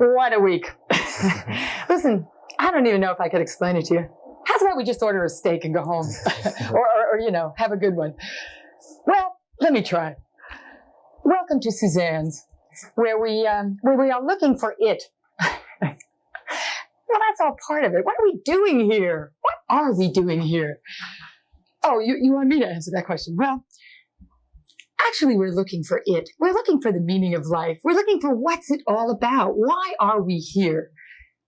What a week. Listen, I don't even know if I could explain it to you. How's about we just order a steak and go home? or, you know, have a good one. Well, let me try. Welcome to Suzanne's, where we are looking for it. Well, that's all part of it. What are we doing here? What are we doing here? Oh, you want me to answer that question? Well, actually, we're looking for it. We're looking for the meaning of life. We're looking for what's it all about. Why are we here?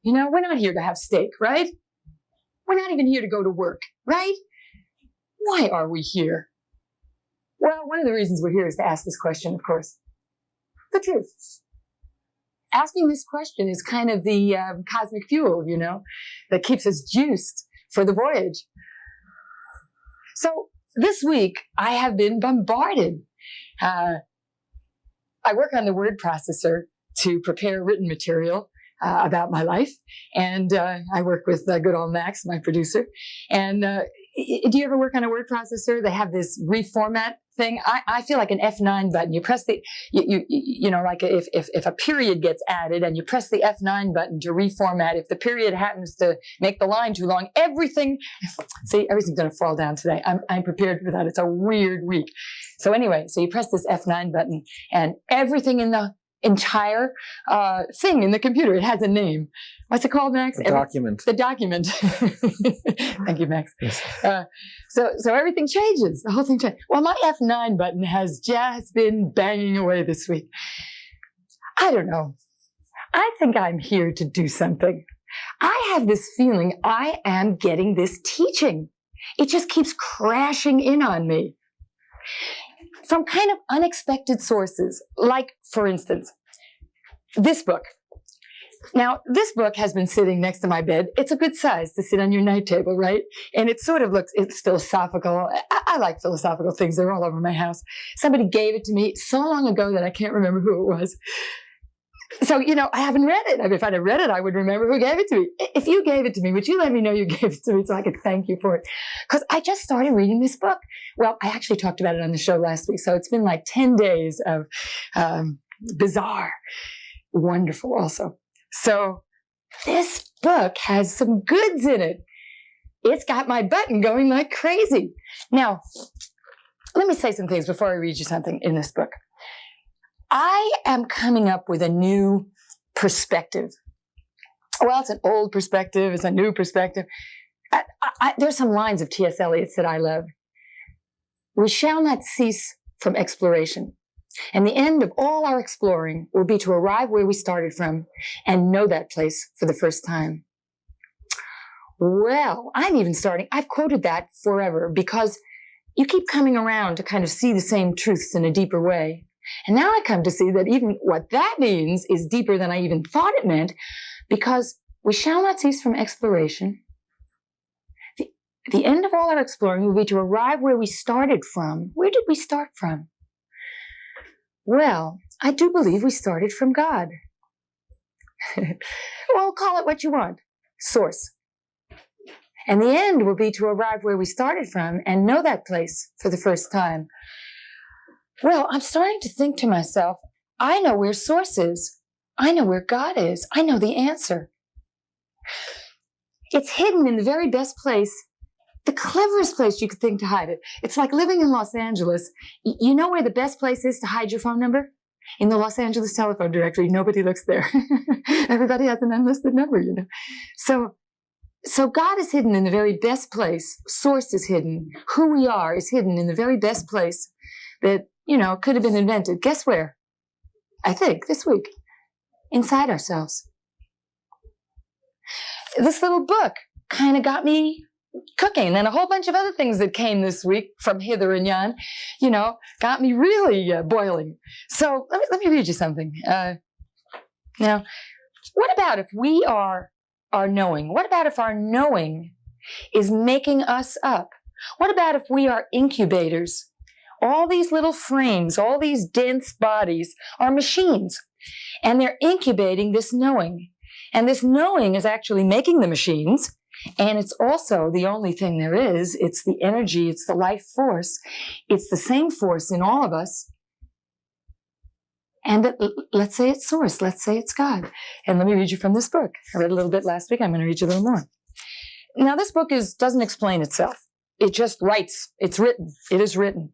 You know, we're not here to have steak, right? We're not even here to go to work, right? Why are we here? Well, one of the reasons we're here is to ask this question, of course. The truth. Asking this question is kind of the cosmic fuel, you know, that keeps us juiced for the voyage. So this week, I have been bombarded. I work on the word processor to prepare written material about my life. And I work with good old Max, my producer. And do you ever work on a word processor? They have this reformat thing. I feel like an F9 button. You press the, you know, like if a period gets added and you press the F9 button to reformat, if the period happens to make the line too long, everything's going to fall down today. I'm prepared for that. It's a weird week. So anyway, so you press this F9 button and everything in the entire thing in the computer, it has a name. What's it called, Max? The document. The document. Thank you, Max. Yes. So everything changes. The whole thing changes. Well, my F9 button has just been banging away this week. I don't know. I think I'm here to do something. I have this feeling I am getting this teaching. It just keeps crashing in on me from kind of unexpected sources. Like, for instance, this book. Now, this book has been sitting next to my bed. It's a good size to sit on your night table, right? And it sort of looks, it's philosophical. I like philosophical things. They're all over my house. Somebody gave it to me so long ago that I can't remember who it was. So, you know, I haven't read it. I mean, if I'd have read it, I would remember who gave it to me. If you gave it to me, would you let me know you gave it to me so I could thank you for it? Because I just started reading this book. Well, I actually talked about it on the show last week. So it's been like 10 days of bizarre, wonderful also. So this book has some goods in it. It's got my button going like crazy. Now, let me say some things before I read you something in this book. I am coming up with a new perspective. Well, it's an old perspective. It's a new perspective. There's some lines of T.S. Eliot's that I love. We shall not cease from exploration. And the end of all our exploring will be to arrive where we started from and know that place for the first time. Well, I've quoted that forever because you keep coming around to kind of see the same truths in a deeper way. And now I come to see that even what that means is deeper than I even thought it meant, because we shall not cease from exploration. The end of all our exploring will be to arrive where we started from. Where did we start from? Well, I do believe we started from God. Well, call it what you want. Source. And the end will be to arrive where we started from and know that place for the first time. Well, I'm starting to think to myself, I know where source is. I know where God is. I know the answer. It's hidden in the very best place, the cleverest place you could think to hide it. It's like living in Los Angeles. You know where the best place is to hide your phone number? In the Los Angeles telephone directory. Nobody looks there. Everybody has an unlisted number, you know. So God is hidden in the very best place. Source is hidden. Who we are is hidden in the very best place that, you know, could have been invented. Guess where? I think this week. Inside ourselves. This little book kind of got me cooking, and a whole bunch of other things that came this week from hither and yon, you know, got me really boiling. So let me read you something. Now, what about if we are our knowing? What about if our knowing is making us up? What about if we are incubators? All these little frames, all these dense bodies are machines, and they're incubating this knowing. And this knowing is actually making the machines. And it's also the only thing there is. It's the energy. It's the life force. It's the same force in all of us. And let's say it's source. Let's say it's God. And let me read you from this book. I read a little bit last week. I'm going to read you a little more. Now, this book doesn't explain itself. It just writes. It's written. It is written.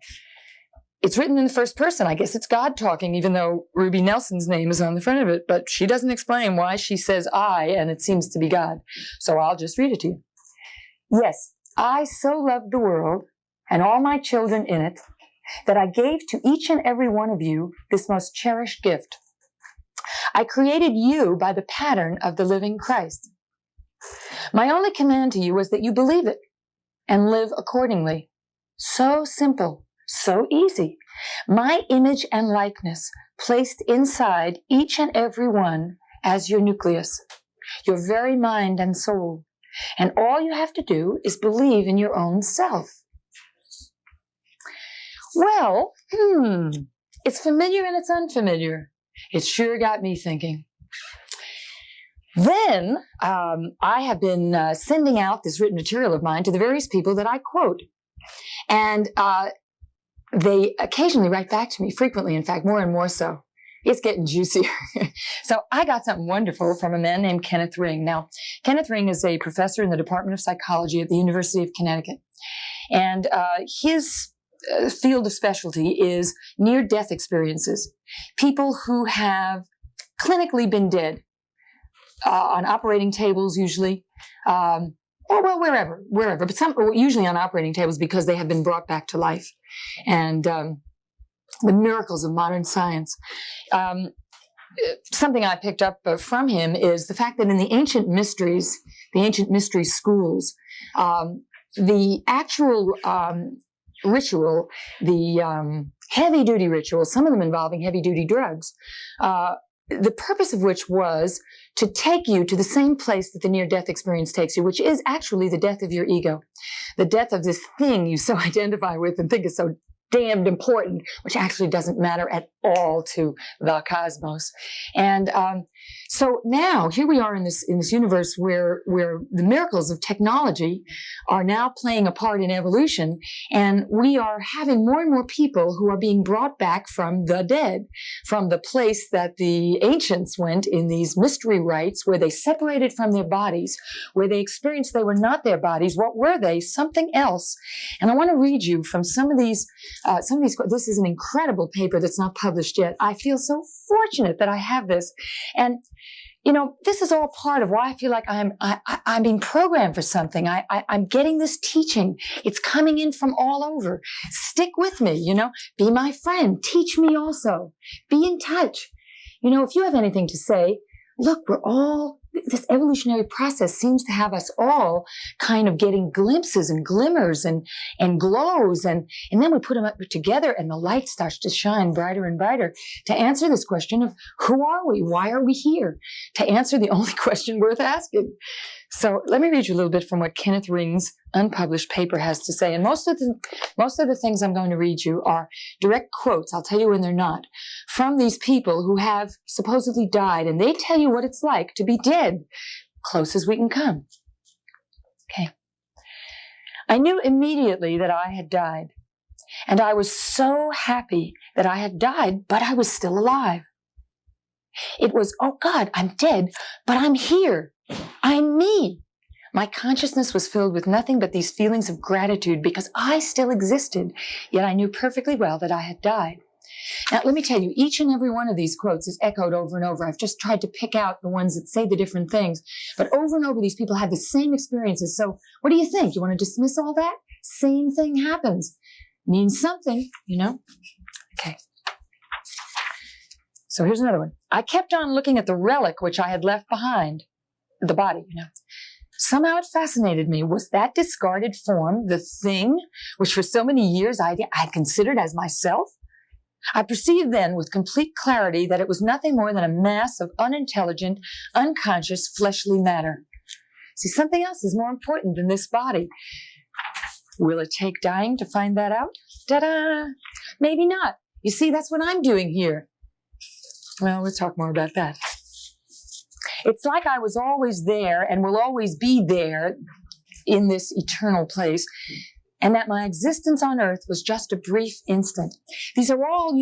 It's written in the first person. I guess it's God talking, even though Ruby Nelson's name is on the front of it. But she doesn't explain why she says I, and it seems to be God. So I'll just read it to you. Yes, I so loved the world and all my children in it, that I gave to each and every one of you this most cherished gift. I created you by the pattern of the living Christ. My only command to you was that you believe it and live accordingly. So simple, so easy. My image and likeness placed inside each and every one as your nucleus, your very mind and soul. And all you have to do is believe in your own self. Well, it's familiar and it's unfamiliar. It sure got me thinking. Then I have been sending out this written material of mine to the various people that I quote. And they occasionally write back to me, frequently, in fact, more and more so. It's getting juicier. So I got something wonderful from a man named Kenneth Ring. Now, Kenneth Ring is a professor in the Department of Psychology at the University of Connecticut. And his field of specialty is near-death experiences. People who have clinically been dead, on operating tables usually, or well, wherever, but usually on operating tables because they have been brought back to life. And the miracles of modern science. Something I picked up from him is the fact that in the ancient mystery schools, the actual ritual, the heavy-duty ritual, some of them involving heavy-duty drugs, the purpose of which was to take you to the same place that the near-death experience takes you, which is actually the death of your ego, the death of this thing you so identify with and think is so damned important, which actually doesn't matter at all to the cosmos. And so now here we are in this universe where the miracles of technology are now playing a part in evolution, and we are having more and more people who are being brought back from the dead, from the place that the ancients went in these mystery rites, where they separated from their bodies, where they experienced they were not their bodies. What were they? Something else. And I want to read you from some of these. This is an incredible paper that's not published yet. I feel so fortunate that I have this. And, you know, this is all part of why I feel like I'm being programmed for something. I'm getting this teaching. It's coming in from all over. Stick with me, you know, be my friend. Teach me also. Be in touch. You know, if you have anything to say, look, this evolutionary process seems to have us all kind of getting glimpses and glimmers and glows. And then we put them up together and the light starts to shine brighter and brighter to answer this question of who are we? Why are we here? To answer the only question worth asking. So let me read you a little bit from what Kenneth Ring's unpublished paper has to say. And most of the things I'm going to read you are direct quotes. I'll tell you when they're not, from these people who have supposedly died, and they tell you what it's like to be dead, close as we can come. Okay. I knew immediately that I had died, and I was so happy that I had died, but I was still alive. It was, oh God, I'm dead, but I'm here. I'm me. My consciousness was filled with nothing but these feelings of gratitude because I still existed, yet I knew perfectly well that I had died. Now, let me tell you, each and every one of these quotes is echoed over and over. I've just tried to pick out the ones that say the different things, but over and over, these people had the same experiences. So what do you think? You want to dismiss all that? Same thing happens. Means something, you know? Okay. So here's another one. I kept on looking at the relic which I had left behind, the body, you know. Somehow it fascinated me. Was that discarded form the thing which for so many years I had considered as myself? I perceived then with complete clarity that it was nothing more than a mass of unintelligent, unconscious, fleshly matter. See, something else is more important than this body. Will it take dying to find that out? Ta-da! Maybe not. You see, that's what I'm doing here. Well, we'll talk more about that. It's like I was always there and will always be there in this eternal place, and that my existence on earth was just a brief instant. These are all,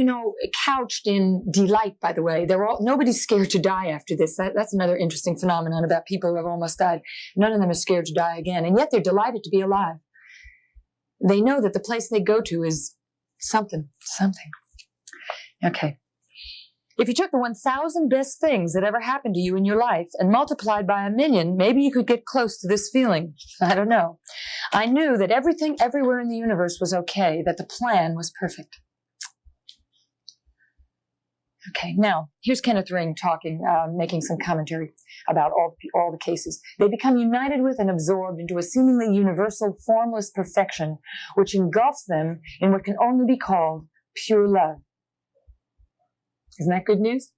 couched in delight, by the way. Nobody's scared to die after this. That's another interesting phenomenon about people who have almost died. None of them are scared to die again, and yet they're delighted to be alive. They know that the place they go to is something. Okay. If you took the 1,000 best things that ever happened to you in your life and multiplied by 1,000,000, maybe you could get close to this feeling. I don't know. I knew that everything everywhere in the universe was okay, that the plan was perfect. Okay, now, here's Kenneth Ring talking, making some commentary about all the cases. They become united with and absorbed into a seemingly universal, formless perfection, which engulfs them in what can only be called pure love. Isn't that good news?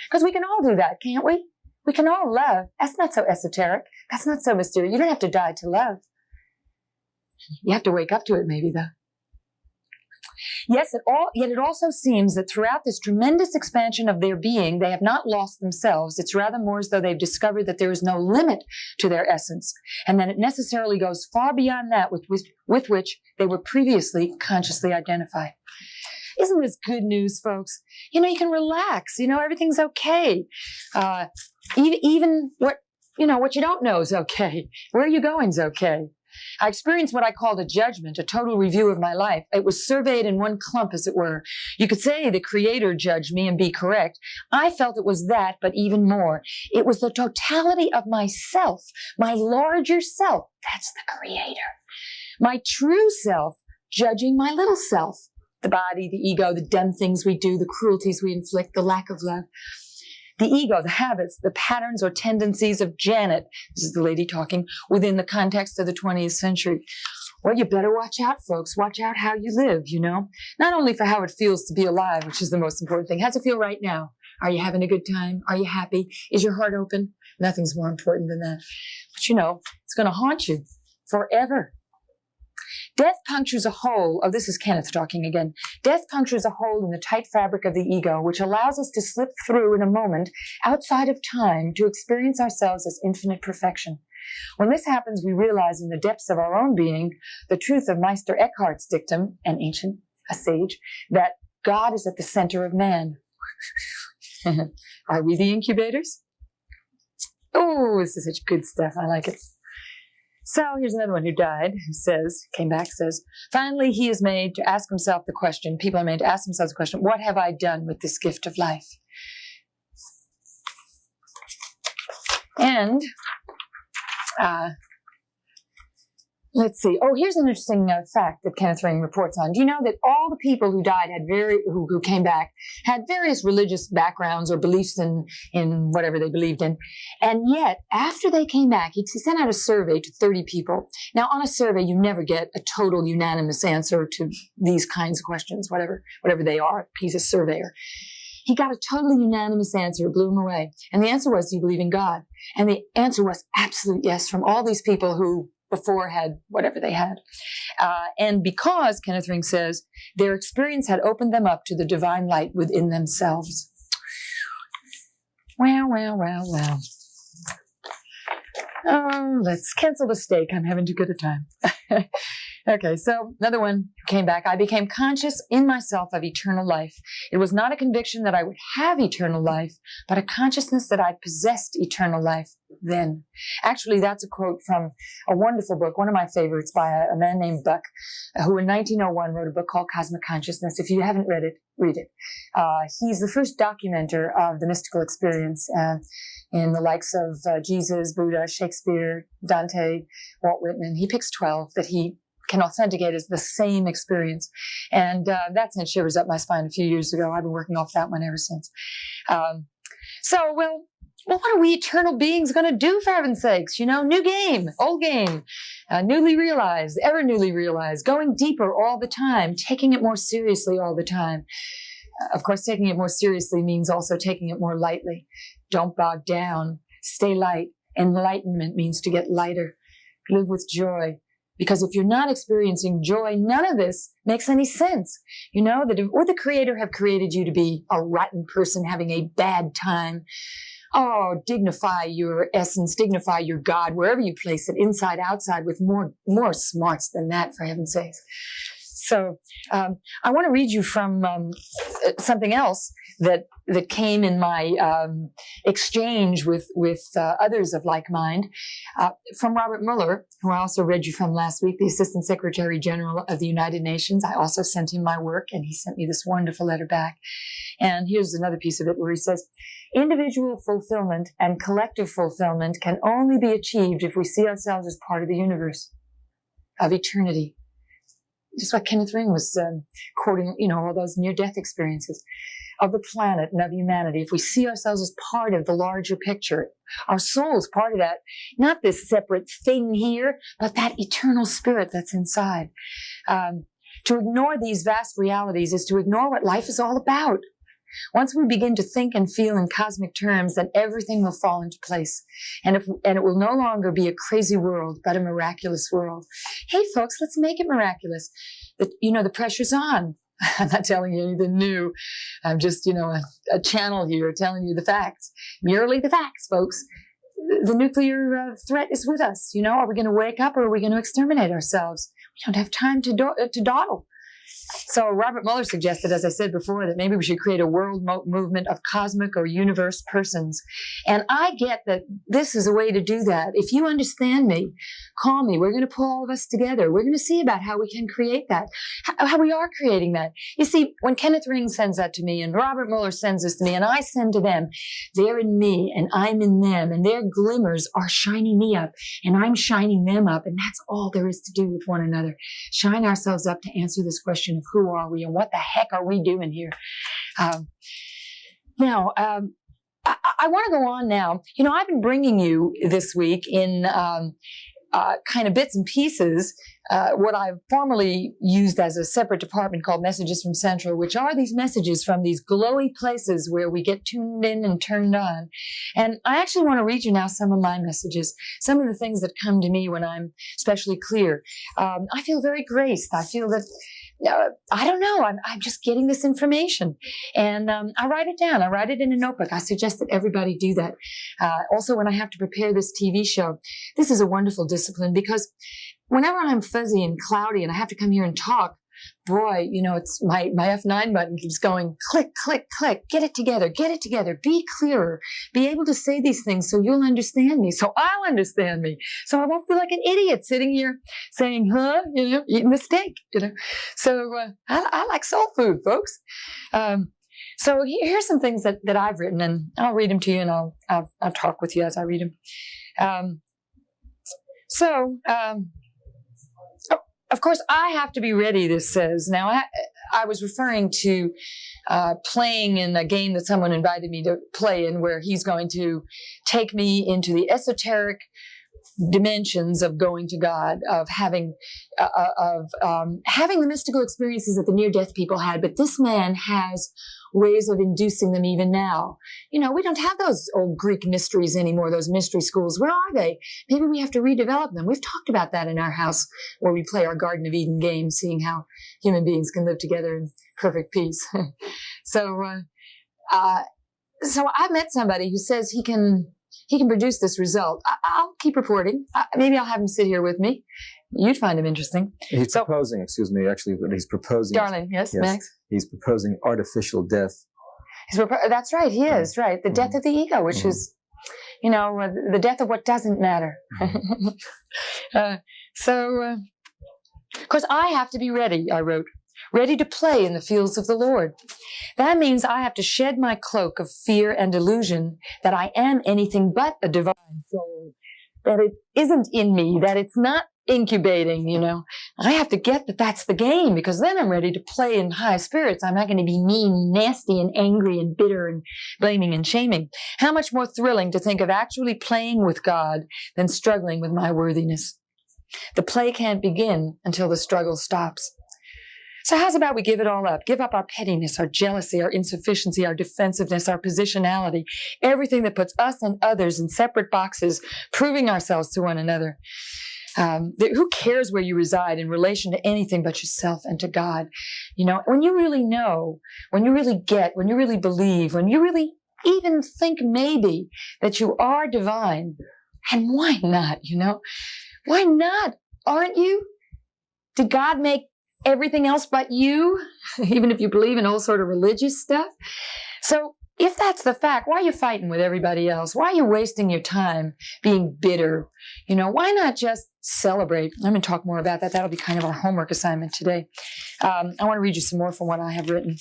Because we can all do that, can't we? We can all love. That's not so esoteric. That's not so mysterious. You don't have to die to love. You have to wake up to it, maybe, though. Yes, yet it also seems that throughout this tremendous expansion of their being, they have not lost themselves. It's rather more as though they've discovered that there is no limit to their essence, and that it necessarily goes far beyond that with which they were previously consciously identified. Isn't this good news, folks? You can relax. Everything's okay. Even what you don't know is okay. Where you going is okay. I experienced what I called a judgment, a total review of my life. It was surveyed in one clump, as it were. You could say the Creator judged me and be correct. I felt it was that, but even more. It was the totality of myself, my larger self. That's the Creator. My true self judging my little self. The body, the ego, the dumb things we do, the cruelties we inflict, the lack of love. The ego, the habits, the patterns or tendencies of Janet, this is the lady talking, within the context of the 20th century. Well, you better watch out, folks. Watch out how you live, Not only for how it feels to be alive, which is the most important thing. How's it feel right now? Are you having a good time? Are you happy? Is your heart open? Nothing's more important than that. But it's going to haunt you forever. Death punctures a hole, this is Kenneth talking again. Death punctures a hole in the tight fabric of the ego, which allows us to slip through in a moment outside of time to experience ourselves as infinite perfection. When this happens, we realize in the depths of our own being the truth of Meister Eckhart's dictum, a sage, that God is at the center of man. Are we the incubators? Oh, this is such good stuff. I like it. So here's another one who died, came back, finally he is made to ask himself the question, people are made to ask themselves the question, what have I done with this gift of life? And, let's see. Oh, here's an interesting fact that Kenneth Ring reports on. Do you know that all the people who died who came back had various religious backgrounds or beliefs in whatever they believed in, and yet after they came back, he sent out a survey to 30 people. Now, on a survey, you never get a total unanimous answer to these kinds of questions, whatever they are. He's a surveyor. He got a totally unanimous answer. It blew him away. And the answer was, do you believe in God? And the answer was absolute yes from all these people who before had whatever they had. And because, Kenneth Ring says, their experience had opened them up to the divine light within themselves. Well. Oh, let's cancel the steak. I'm having too good a time. Okay, so another one who came back. I became conscious in myself of eternal life. It was not a conviction that I would have eternal life, but a consciousness that I possessed eternal life then. Actually, that's a quote from a wonderful book, one of my favorites, by a man named Buck, who in 1901 wrote a book called Cosmic Consciousness. If you haven't read it, read it. He's the first documenter of the mystical experience in the likes of Jesus, Buddha, Shakespeare, Dante, Walt Whitman. He picks 12 that he can authenticate as the same experience. And that sent shivers up my spine a few years ago. I've been working off that one ever since. Well, what are we eternal beings going to do, for heaven's sakes? New game, old game, newly realized, ever newly realized, going deeper all the time, taking it more seriously all the time. Of course, taking it more seriously means also taking it more lightly. Don't bog down. Stay light. Enlightenment means to get lighter. Live with joy. Because if you're not experiencing joy, none of this makes any sense. Would the Creator have created you to be a rotten person having a bad time? Oh, dignify your essence, dignify your God, wherever you place it, inside, outside, with more smarts than that, for heaven's sakes. So I want to read you from something else that came in my exchange with others of like mind, from Robert Mueller, who I also read you from last week, the Assistant Secretary General of the United Nations. I also sent him my work, and he sent me this wonderful letter back. And here's another piece of it where he says, individual fulfillment and collective fulfillment can only be achieved if we see ourselves as part of the universe, of eternity. Just like Kenneth Ring was quoting, all those near-death experiences of the planet and of humanity. If we see ourselves as part of the larger picture, our soul is part of that, not this separate thing here, but that eternal spirit that's inside. To ignore these vast realities is to ignore what life is all about. Once we begin to think and feel in cosmic terms, then everything will fall into place. And it will no longer be a crazy world, but a miraculous world. Hey, folks, let's make it miraculous. The pressure's on. I'm not telling you anything new. I'm just, a channel here telling you the facts. Merely the facts, folks. The nuclear threat is with us. Are we going to wake up or are we going to exterminate ourselves? We don't have time to dawdle. So Robert Mueller suggested, as I said before, that maybe we should create a world movement of cosmic or universe persons. And I get that this is a way to do that. If you understand me, call me. We're going to pull all of us together. We're going to see about how we can create that, how we are creating that. You see, when Kenneth Ring sends that to me and Robert Mueller sends this to me and I send to them, they're in me and I'm in them, and their glimmers are shining me up and I'm shining them up. And that's all there is to do with one another. Shine ourselves up to answer this question of who are we and what the heck are we doing here? Now, I want to go on now. I've been bringing you this week in kind of bits and pieces what I've formerly used as a separate department called Messages from Central, which are these messages from these glowy places where we get tuned in and turned on. And I actually want to read you now some of my messages, some of the things that come to me when I'm especially clear. I feel very graced. I feel that I don't know. I'm just getting this information, and I write it down. I write it in a notebook. I suggest that everybody do that. Also, when I have to prepare this TV show, this is a wonderful discipline because whenever I'm fuzzy and cloudy and I have to come here and talk, boy, it's my F9 button keeps going click, click, click. Get it together. Be clearer. Be able to say these things so you'll understand me, so I'll understand me, so I won't feel like an idiot sitting here saying, huh, eating the steak, So I like soul food, folks. So here's some things that I've written, and I'll read them to you, and I'll talk with you as I read them. Of course, I have to be ready, this says. Now, I was referring to playing in a game that someone invited me to play in, where he's going to take me into the esoteric dimensions of going to God, of having the mystical experiences that the near-death people had. But this man has ways of inducing them even now. We don't have those old Greek mysteries anymore, those mystery schools. Where are they? Maybe we have to redevelop them. We've talked about that in our house where we play our Garden of Eden game, seeing how human beings can live together in perfect peace. So I've met somebody who says he can produce this result. I'll keep reporting. Maybe I'll have him sit here with me. You'd find him interesting. He's proposing, actually, what he's proposing. Darling, yes, Max? He's proposing artificial death. That's right, he is, right. The death of the ego, which is, the death of what doesn't matter. Of course, I have to be ready, I wrote. Ready to play in the fields of the Lord. That means I have to shed my cloak of fear and illusion that I am anything but a divine soul, that it isn't in me, that it's not incubating, I have to get that that's the game, because then I'm ready to play in high spirits. I'm not going to be mean, nasty, and angry, and bitter, and blaming and shaming. How much more thrilling to think of actually playing with God than struggling with my worthiness. The play can't begin until the struggle stops. So how's about we give it all up? Give up our pettiness, our jealousy, our insufficiency, our defensiveness, our positionality, everything that puts us and others in separate boxes, proving ourselves to one another. Who cares where you reside in relation to anything but yourself and to God? When you really know, when you really get, when you really believe, when you really even think maybe that you are divine. And why not, Why not? Aren't you? Did God make everything else but you? Even if you believe in all sort of religious stuff? So if that's the fact, why are you fighting with everybody else? Why are you wasting your time being bitter? Why not just celebrate? I'm going to talk more about that. That'll be kind of our homework assignment today. I want to read you some more from what I have written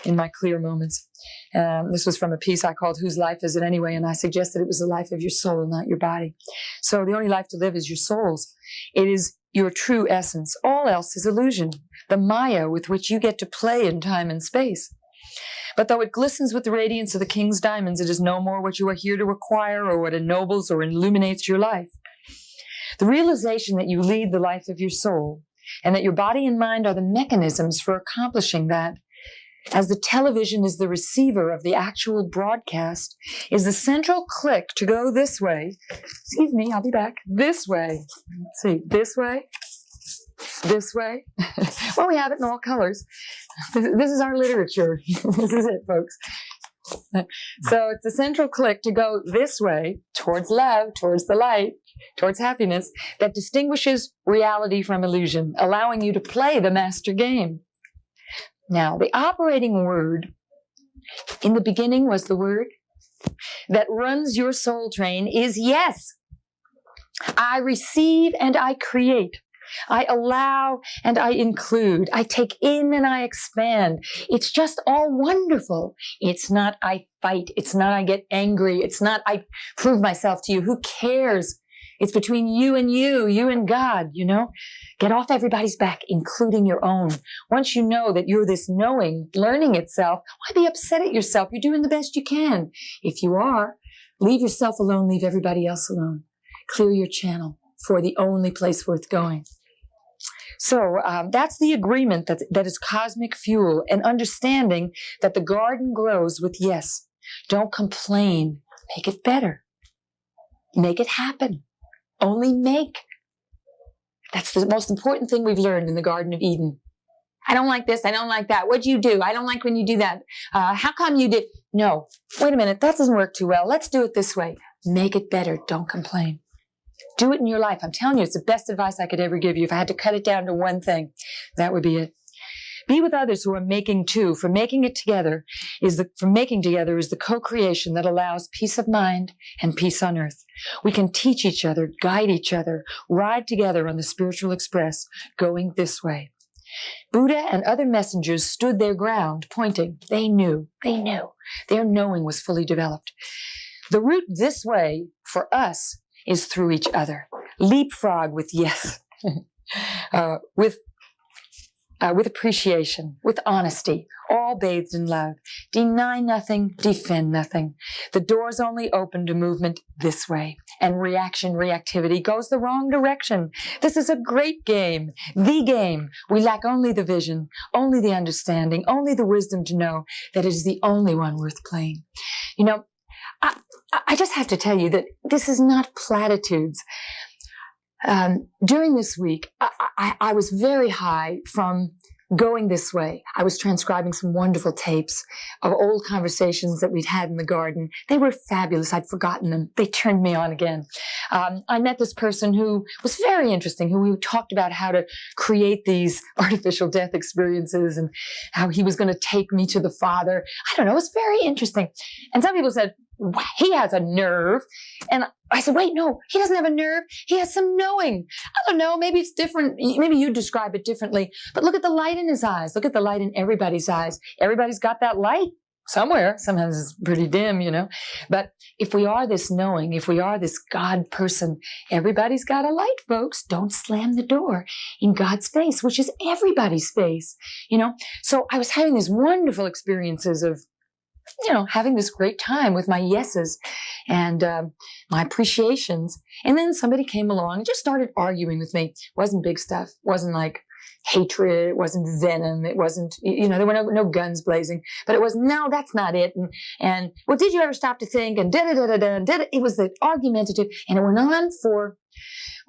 in my clear moments. This was from a piece I called Whose Life Is It Anyway? And I suggested it was the life of your soul, not your body. So the only life to live is your soul's. It is your true essence. All else is illusion, the Maya with which you get to play in time and space. But though it glistens with the radiance of the king's diamonds, it is no more what you are here to acquire or what ennobles or illuminates your life. The realization that you lead the life of your soul and that your body and mind are the mechanisms for accomplishing that, as the television is the receiver of the actual broadcast, is the central click to go this way. Excuse me, I'll be back. This way. Let's see, this way. This way. Well, we have it in all colors. This is our literature. This is it, folks. So it's the central click to go this way, towards love, towards the light, towards happiness, that distinguishes reality from illusion, allowing you to play the master game. Now, the operating word in the beginning was the word that runs your soul train is yes. I receive and I create. I allow and I include. I take in and I expand. It's just all wonderful. It's not I fight. It's not I get angry. It's not I prove myself to you. Who cares? It's between you and God, Get off everybody's back, including your own. Once you know that you're this knowing, learning itself, why be upset at yourself? You're doing the best you can. If you are, leave yourself alone, leave everybody else alone. Clear your channel for the only place worth going. So that's the agreement that is cosmic fuel, and understanding that the garden grows with yes. Don't complain. Make it better. Make it happen. Only make. That's the most important thing we've learned in the Garden of Eden. I don't like this. I don't like that. What'd you do? I don't like when you do that. How come you did? No. Wait a minute. That doesn't work too well. Let's do it this way. Make it better. Don't complain. Do it in your life. I'm telling you, it's the best advice I could ever give you. If I had to cut it down to one thing, that would be it. Be with others who are making too. For making together is the co-creation that allows peace of mind and peace on earth. We can teach each other, guide each other, ride together on the spiritual express, going this way. Buddha and other messengers stood their ground, pointing. They knew. Their knowing was fully developed. The route this way for us is through each other. Leapfrog with yes, with appreciation, with honesty, all bathed in love. Deny nothing, defend nothing. The door's only open to movement this way, and reactivity goes the wrong direction. This is a great game, the game. We lack only the vision, only the understanding, only the wisdom to know that it is the only one worth playing. I just have to tell you that this is not platitudes. During this week, I was very high from going this way. I was transcribing some wonderful tapes of old conversations that we'd had in the garden. They were fabulous. I'd forgotten them. They turned me on again. I met this person who was very interesting, who talked about how to create these artificial death experiences and how he was going to take me to the Father. I don't know. It was very interesting. And some people said, he has a nerve. And I said, wait, no, he doesn't have a nerve. He has some knowing. I don't know. Maybe it's different. Maybe you describe it differently. But look at the light in his eyes. Look at the light in everybody's eyes. Everybody's got that light somewhere. Sometimes it's pretty dim, But if we are this knowing, if we are this God person, everybody's got a light, folks. Don't slam the door in God's face, which is everybody's face, So I was having these wonderful experiences of having this great time with my yeses and my appreciations. And then somebody came along and just started arguing with me. It wasn't big stuff. It wasn't like hatred. It wasn't venom. It wasn't, there were no guns blazing. But it was, no, that's not it. And well, did you ever stop to think? And it was the argumentative. And it went on for,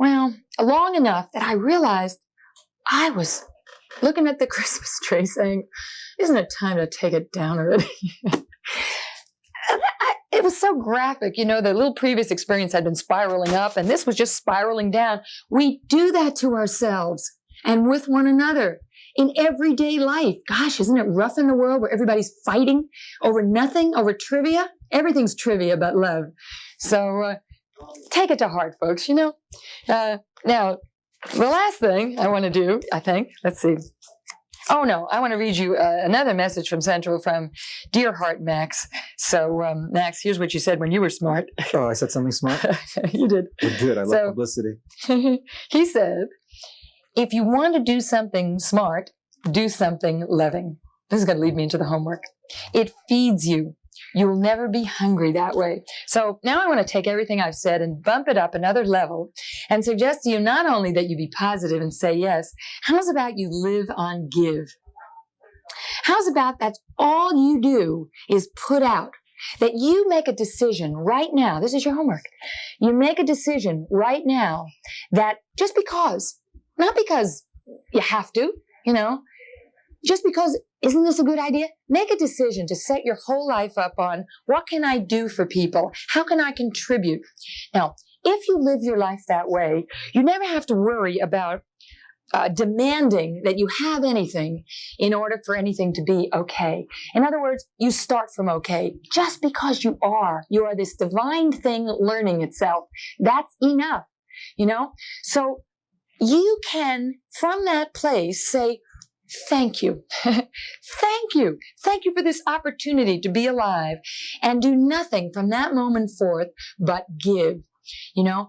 long enough that I realized I was looking at the Christmas tree saying, isn't it time to take it down already? it was so graphic. The little previous experience had been spiraling up, and this was just spiraling down. We do that to ourselves and with one another in everyday life. Gosh, isn't it rough in the world where everybody's fighting over nothing, over trivia? Everything's trivia but love. So take it to heart, folks, Now, the last thing I want to do, I think, let's see. Oh, no, I want to read you another message from Central from Dear Heart Max. So, Max, here's what you said when you were smart. Oh, I said something smart? You did. Well, good. I love publicity. He said, if you want to do something smart, do something loving. This is going to lead me into the homework. It feeds you. You will never be hungry that way. So now I want to take everything I've said and bump it up another level and suggest to you not only that you be positive and say yes, how's about you live on give? How's about that's all you do is put out, that you make a decision right now. This is your homework. You make a decision right now that just because, not because you have to, just because, isn't this a good idea? Make a decision to set your whole life up on what can I do for people? How can I contribute? Now, if you live your life that way, you never have to worry about demanding that you have anything in order for anything to be okay. In other words, you start from okay. Just because you are this divine thing learning itself. That's enough, So you can, from that place, say, thank you. Thank you. Thank you for this opportunity to be alive and do nothing from that moment forth but give,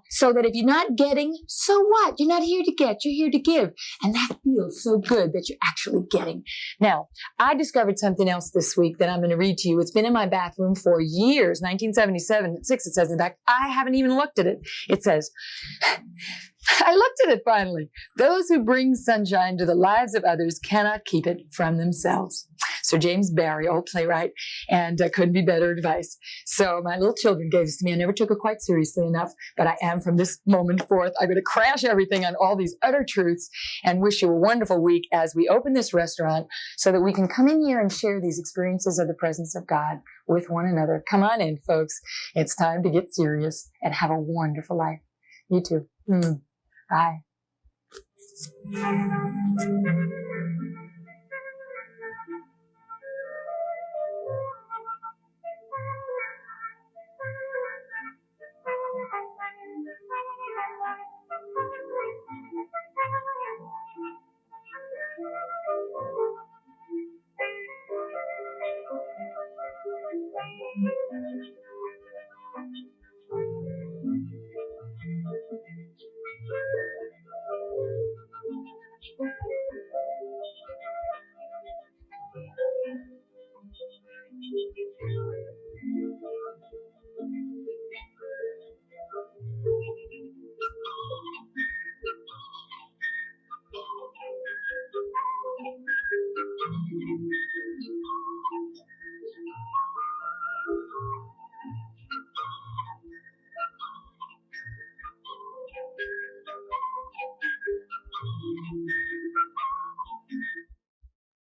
so that if you're not getting, so what? You're not here to get, you're here to give. And that feels so good that you're actually getting. Now, I discovered something else this week that I'm going to read to you. It's been in my bathroom for years, 1977, 6 it says in fact. I haven't even looked at it. It says, I looked at it finally. Those who bring sunshine to the lives of others cannot keep it from themselves. Sir James Barrie, old playwright, and couldn't be better advice. So my little children gave this to me. I never took it quite seriously enough, but I am from this moment forth. I'm going to crash everything on all these utter truths and wish you a wonderful week as we open this restaurant so that we can come in here and share these experiences of the presence of God with one another. Come on in, folks. It's time to get serious and have a wonderful life. You too. Bye.